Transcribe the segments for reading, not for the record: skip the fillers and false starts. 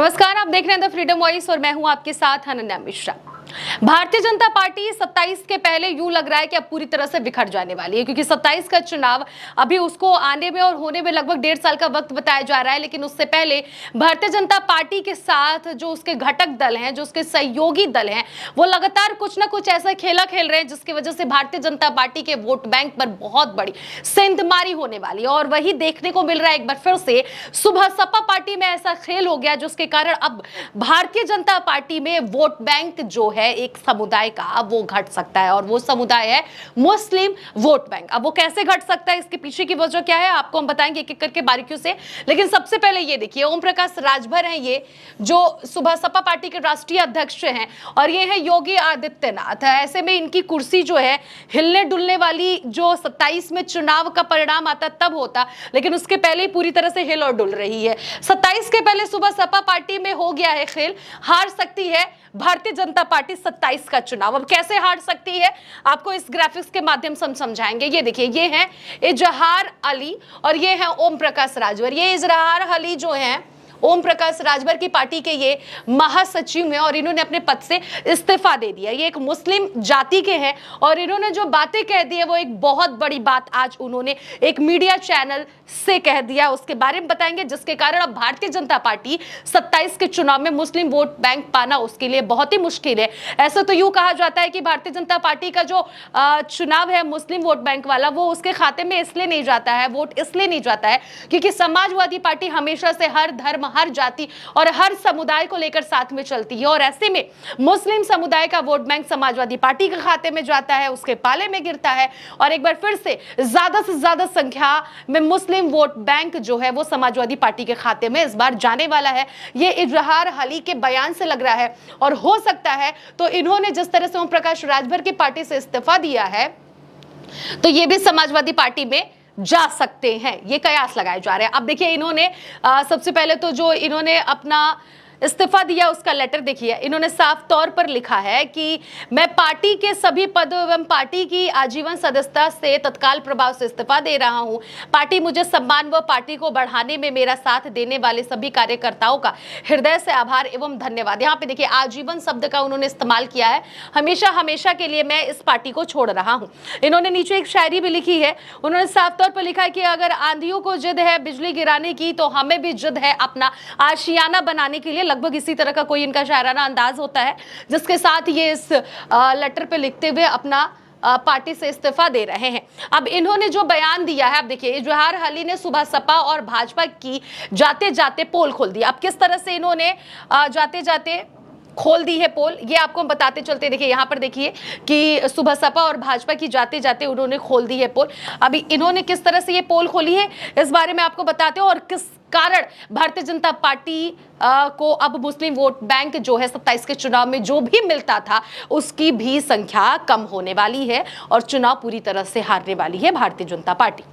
नमस्कार, आप देख रहे हैं द फ्रीडम वॉइस और मैं हूं आपके साथ अनन्या मिश्रा। भारतीय जनता पार्टी 27 के पहले यूं लग रहा है कि अब पूरी तरह से बिखर जाने वाली है, क्योंकि 27 का चुनाव अभी उसको आने में और होने में लगभग 1.5 साल का वक्त बताया जा रहा है। लेकिन उससे पहले भारतीय जनता पार्टी के साथ जो उसके घटक दल हैं, जो उसके सहयोगी दल हैं, वो लगातार कुछ ना कुछ ऐसा खेला खेल रहे हैं जिसकी वजह से भारतीय जनता पार्टी के वोट बैंक पर बहुत बड़ी सेंधमारी होने वाली है। और वही देखने को मिल रहा है एक बार फिर से सुबह सपा पार्टी में ऐसा खेल हो गया जिसके कारण अब भारतीय जनता पार्टी में वोट बैंक जो है एक समुदाय का वो घट सकता है, और वो समुदाय है मुस्लिम वोट बैंक। अब वो कैसे घट सकता है, इसके पीछे की वजह क्या है, आपको हम बताएंगे एक एक करके बारीकियों से। लेकिन सबसे पहले ये देखिए, ओम प्रकाश राजभर हैं, ये जो सुबह सपा पार्टी के राष्ट्रीय अध्यक्ष हैं, और ये है योगी आदित्यनाथ। ऐसे में इनकी कुर्सी जो है हिलने डुलने वाली, जो 27 में चुनाव का परिणाम आता तब होता, लेकिन उसके पहले ही पूरी तरह से हिल और डुल रही है। 27 के पहले सुबह सपा पार्टी में हो गया है खेल, हार सकती है भारतीय जनता पार्टी 27 का चुनाव। अब कैसे हार सकती है, आपको इस ग्राफिक्स के माध्यम से हम समझाएंगे। ये देखिए, ये है इजहार अली और ये है ओम प्रकाश राजभर। ये इजहार अली जो है ओम प्रकाश राजभर की पार्टी के ये महासचिव हैं और इन्होंने अपने पद से इस्तीफा दे दिया। ये एक मुस्लिम जाति के हैं और इन्होंने जो बातें कह दी है वो एक बहुत बड़ी बात आज उन्होंने एक मीडिया चैनल से कह दिया, उसके बारे में बताएंगे, जिसके कारण अब भारतीय जनता पार्टी 27 के चुनाव में मुस्लिम वोट बैंक पाना उसके लिए बहुत ही मुश्किल है। ऐसा तो यूं कहा जाता है कि भारतीय जनता पार्टी का जो चुनाव है मुस्लिम वोट बैंक वाला, वो उसके खाते में इसलिए नहीं जाता है, वोट इसलिए नहीं जाता है क्योंकि समाजवादी पार्टी हमेशा से हर धर्म, हर जाति और हर समुदाय को लेकर साथ में चलती है। और ऐसे में मुस्लिम समुदाय का वोट बैंक समाजवादी पार्टी के खाते में जाता है, उसके पाले में गिरता है, और एक बार फिर से ज्यादा संख्या में मुस्लिम वोट बैंक जो है वो समाजवादी पार्टी के खाते में इस बार जाने वाला है। ये इजहार अली के बयान से लग रहा है, और हो सकता है तो इन्होंने जिस तरह से ओम प्रकाश राजभर की पार्टी से इस्तीफा दिया है, तो ये भी समाजवादी पार्टी में जा सकते हैं, ये कयास लगाए जा रहे हैं। अब देखिए, इन्होंने सबसे पहले तो जो इन्होंने अपना इस्तीफा दिया उसका लेटर देखिए, इन्होंने साफ तौर पर लिखा है कि मैं पार्टी के सभी पद एवं पार्टी की आजीवन सदस्यता से तत्काल प्रभाव से इस्तीफा दे रहा हूं। पार्टी मुझे सम्मान व पार्टी को बढ़ाने में मेरा साथ देने वाले सभी कार्यकर्ताओं का हृदय से आभार एवं धन्यवाद। यहाँ पे देखिए, आजीवन शब्द का उन्होंने इस्तेमाल किया है, हमेशा हमेशा के लिए मैं इस पार्टी को छोड़ रहा हूँ। इन्होंने नीचे एक शायरी भी लिखी है, उन्होंने साफ तौर पर लिखा है कि अगर आंधियों को जिद है बिजली गिराने की, तो हमें भी जिद है अपना आशियाना बनाने के लिए। लगभग इसी तरह का कोई इनका शायराना अंदाज होता है, जिसके साथ ये इस लेटर पे लिखते हुए अपना पार्टी से इस्तीफा दे रहे हैं। अब इन्होंने जो बयान दिया है, अब देखिए, इजहार अली ने सुबह सपा और भाजपा की जाते जाते पोल खोल दी। अब किस तरह से इन्होंने जाते जाते खोल दी है पोल, ये आपको हम बताते चलते। देखिए यहाँ पर देखिए कि सुबह सपा और भाजपा की जाते जाते उन्होंने खोल दी है पोल। अभी इन्होंने किस तरह से ये पोल खोली है इस बारे में आपको बताते हो, और किस कारण भारतीय जनता पार्टी को अब मुस्लिम वोट बैंक जो है 27 के चुनाव में जो भी मिलता था उसकी भी संख्या कम होने वाली है और चुनाव पूरी तरह से हारने वाली है भारतीय जनता पार्टी।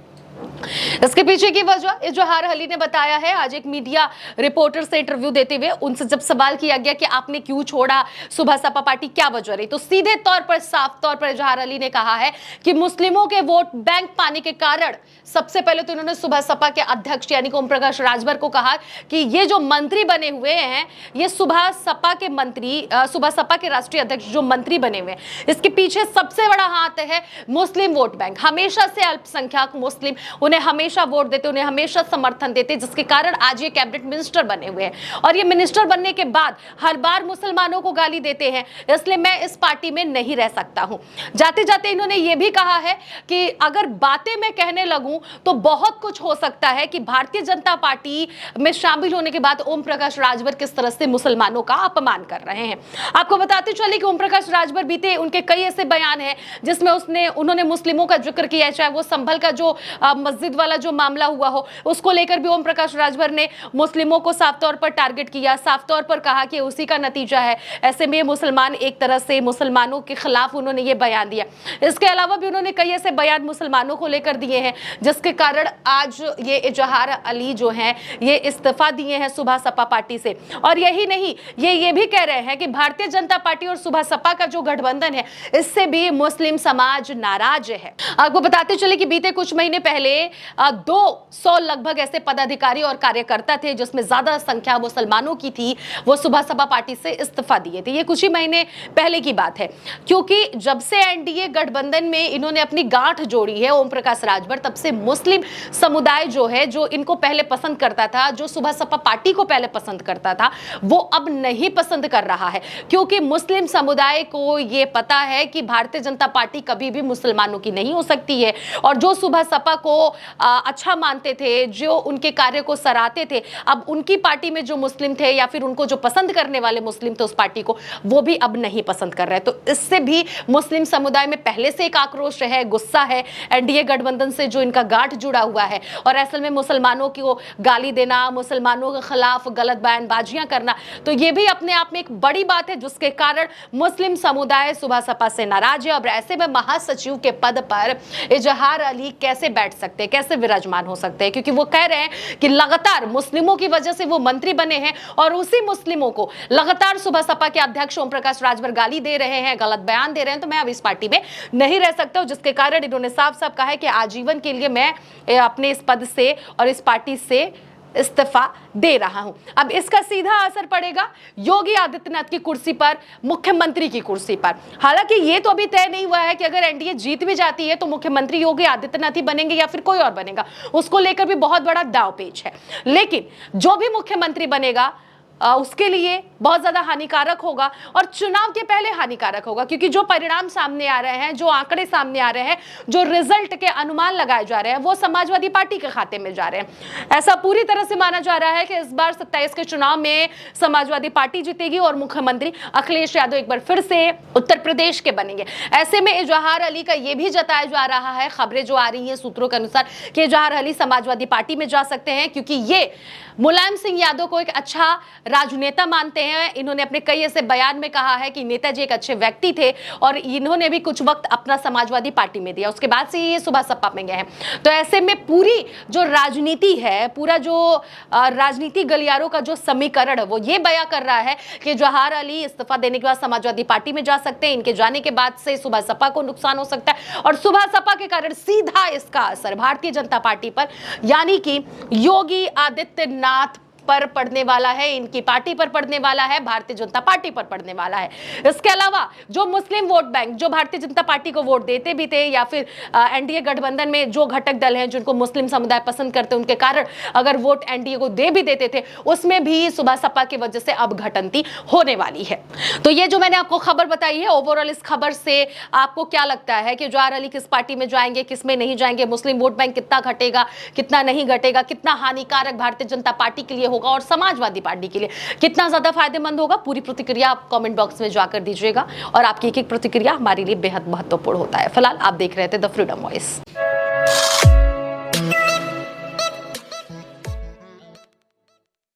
इसके पीछे की वजह इजहार अली ने बताया है। आज एक मीडिया रिपोर्टर से इंटरव्यू देते हुए उनसे जब सवाल किया गया कि आपने क्यों छोड़ा सुबह सपा पार्टी, क्या वजह रही, तो सीधे तौर पर साफ तौर पर इजहार अली ने कहा है कि मुस्लिमों के वोट बैंक पाने के कारण, सबसे पहले तो इन्होंने सुबह सपा के अध्यक्ष यानी ओम प्रकाश राजभर को कहा कि ये जो मंत्री बने हुए हैं, ये सुबह सपा के मंत्री, सुबह सपा के राष्ट्रीय अध्यक्ष जो मंत्री बने हुए हैं, इसके पीछे सबसे बड़ा हाथ है मुस्लिम वोट बैंक। हमेशा से अल्पसंख्यक मुस्लिम उन्हें हमेशा वोट देते, उन्हें हमेशा समर्थन देते, जिसके कारण आज ये कैबिनेट मिनिस्टर बने हुए हैं। और ये मिनिस्टर बनने के बाद हर बार मुसलमानों को गाली देते हैं, इसलिए मैं इस पार्टी में नहीं रह सकता हूं। जाते जाते इन्होंने ये भी कहा है कि अगर बातें मैं कहने लगूं तो बहुत कुछ हो सकता है कि भारतीय जनता पार्टी में शामिल होने के बाद ओम प्रकाश राजभर किस तरह से मुसलमानों का अपमान कर रहे हैं। आपको बताते चले कि ओम प्रकाश राजभर बीते उनके कई ऐसे बयान हैं जिसमें उन्होंने मुस्लिमों का जिक्र किया है, चाहे वो संभल का जो मस्जिद वाला जो मामला हुआ हो, उसको लेकर भी ओम प्रकाश राजभर ने मुस्लिमों को साफ तौर पर टारगेट किया, साफ तौर पर कहा कि उसी का नतीजा है। ऐसे में मुसलमान एक तरह से मुसलमानों के खिलाफ उन्होंने ये बयान दिया। इसके अलावा भी उन्होंने कई ऐसे बयान मुसलमानों को लेकर दिए हैं जिसके कारण आज ये इजहार अली जो हैं ये इस्तीफा दिए हैं सुबह सपा पार्टी से। और यही नहीं, ये भी कह रहे हैं कि भारतीय जनता पार्टी और सुबह सपा का जो गठबंधन है इससे भी मुस्लिम समाज नाराज है। आपको बताते चले कि बीते कुछ महीने पहले पहले 200 लगभग ऐसे पदाधिकारी और कार्यकर्ता थे जिसमें ज्यादा संख्या मुसलमानों की थी, वो सुबह सपा पार्टी से इस्तीफा दिए थे। ये कुछ ही महीने पहले की बात है, क्योंकि जब से एनडीए गठबंधन में इन्होंने अपनी गांठ जोड़ी है ओम प्रकाश राजभर, तब से मुस्लिम समुदाय जो है, जो इनको पहले पसंद करता था, जो सुबह सपा पार्टी को पहले पसंद करता था, वो अब नहीं पसंद कर रहा है। क्योंकि मुस्लिम समुदाय को ये पता है कि भारतीय जनता पार्टी कभी भी मुसलमानों की नहीं हो सकती है, और जो सुबह सपा को अच्छा मानते थे, जो उनके कार्य को सराहते थे, अब उनकी पार्टी में जो मुस्लिम थे या फिर उनको जो पसंद करने वाले मुस्लिम थे उस पार्टी को, वो भी अब नहीं पसंद कर रहे। तो इससे भी मुस्लिम समुदाय में पहले से एक आक्रोश है, गुस्सा है एनडीए गठबंधन से जो इनका गांठ जुड़ा हुआ है। और असल में मुसलमानों को गाली देना, मुसलमानों के खिलाफ गलत बयानबाजियां करना, तो ये भी अपने आप में एक बड़ी बात है, जिसके कारण मुस्लिम समुदाय सुबह सपा से नाराज है। अब ऐसे में महासचिव के पद पर इजहार अली कैसे बैठ सकते हैं, कैसे विराजमान हो सकते हैं, क्योंकि वो कह रहे हैं कि लगातार मुस्लिमों की वजह से वो मंत्री बने हैं और उसी मुस्लिमों को लगातार सुबह सपा के अध्यक्ष ओम प्रकाश राजभर गाली दे रहे हैं, गलत बयान दे रहे हैं, तो मैं अब इस पार्टी में नहीं रह सकता हूं। जिसके कारण इन्होंने साफ साफ कहा है कि आजीवन के लिए मैं अपने इस पद से और इस पार्टी से इस्तीफा दे रहा हूं। अब इसका सीधा असर पड़ेगा योगी आदित्यनाथ की कुर्सी पर, मुख्यमंत्री की कुर्सी पर। हालांकि ये तो अभी तय नहीं हुआ है कि अगर एनडीए जीत भी जाती है तो मुख्यमंत्री योगी आदित्यनाथ ही बनेंगे या फिर कोई और बनेगा, उसको लेकर भी बहुत बड़ा दांवपेच है। लेकिन जो भी मुख्यमंत्री बनेगा उसके लिए बहुत ज्यादा हानिकारक होगा, और चुनाव के पहले हानिकारक होगा, क्योंकि जो परिणाम सामने आ रहे हैं, जो आंकड़े सामने आ रहे हैं, जो रिजल्ट के अनुमान लगाए जा रहे हैं, वो समाजवादी पार्टी के खाते में जा रहे हैं। ऐसा पूरी तरह से माना जा रहा है कि इस बार 27 के चुनाव में समाजवादी पार्टी जीतेगी और मुख्यमंत्री अखिलेश यादव एक बार फिर से उत्तर प्रदेश के बनेंगे। ऐसे में इजहार अली का यह भी जताया जा रहा है, खबरें जो आ रही हैं सूत्रों के अनुसार, कि इजहार अली समाजवादी पार्टी में जा सकते हैं, क्योंकि ये मुलायम सिंह यादव को एक अच्छा राजनेता मानते हैं। इन्होंने अपने कई ऐसे बयान में कहा है कि नेताजी एक अच्छे व्यक्ति थे और इन्होंने भी कुछ वक्त अपना समाजवादी पार्टी में दिया, उसके बाद से ये सुबह सपा में गए हैं। तो ऐसे में पूरी जो राजनीति है, पूरा जो राजनीति गलियारों का जो समीकरण है, वो ये बयां कर रहा है कि इजहार अली इस्तीफा देने के बाद समाजवादी पार्टी में जा सकते हैं, इनके जाने के बाद से सुबह सपा को नुकसान हो सकता है, और सुबह सपा के कारण सीधा इसका असर भारतीय जनता पार्टी पर, यानी कि योगी आदित्यनाथ पर पड़ने वाला है, इनकी पार्टी पर पड़ने वाला है, भारतीय जनता पार्टी पर पड़ने वाला है। इसके अलावा जो मुस्लिम वोट बैंक, जो भारतीय जनता पार्टी को वोट देते भी थे, या फिर एनडीए गठबंधन में जो घटक दल हैं जिनको मुस्लिम समुदाय पसंद करते हैं, उनके कारण अगर वोट एनडीए को दे भी देते थे, उसमें भी सुबह सपा की वजह से अब घटंती होने वाली है। तो ये जो मैंने आपको खबर बताई है, ओवरऑल इस खबर से आपको क्या लगता है कि इजहार अली किस पार्टी में जाएंगे, किस में नहीं जाएंगे, मुस्लिम वोट बैंक कितना घटेगा, कितना नहीं घटेगा, कितना हानिकारक भारतीय जनता पार्टी के लिए होगा और समाजवादी पार्टी के लिए कितना ज्यादा फायदेमंद होगा? पूरी प्रतिक्रिया आप कमेंट बॉक्स में जाकर दीजिएगा, और आपकी एक एक प्रतिक्रिया हमारे लिए बेहद महत्वपूर्ण होता है। फिलहाल आप देख रहे थे द फ्रीडम वॉइस।